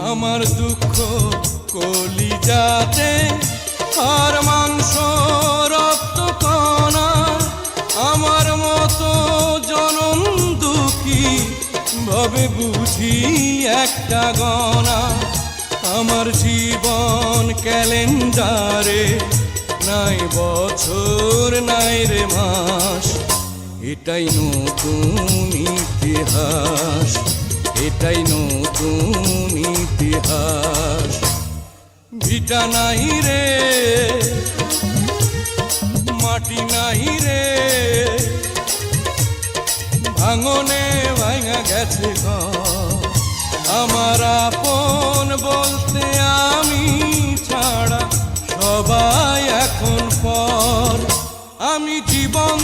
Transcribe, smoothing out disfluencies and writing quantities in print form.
আমার দুঃখ কলিজাতে আর মাংস রক্ত কণা, আমার মতো জনম দুঃখী ভাবে বুঝি একটা গণা। আমার জীবন ক্যালেন্ডারে নাই বছর নাই রে মাস, এটাই নতুন ইতিহাস, এটাই নতুন ইতিহাস। ভিটা নাই রে, মাটি নাই রে, ভাঙনে ভাঙা গেছে ঘর। আমার আপন বলতে আমি ছাড়া সবাই এখন পর। আমি জীবন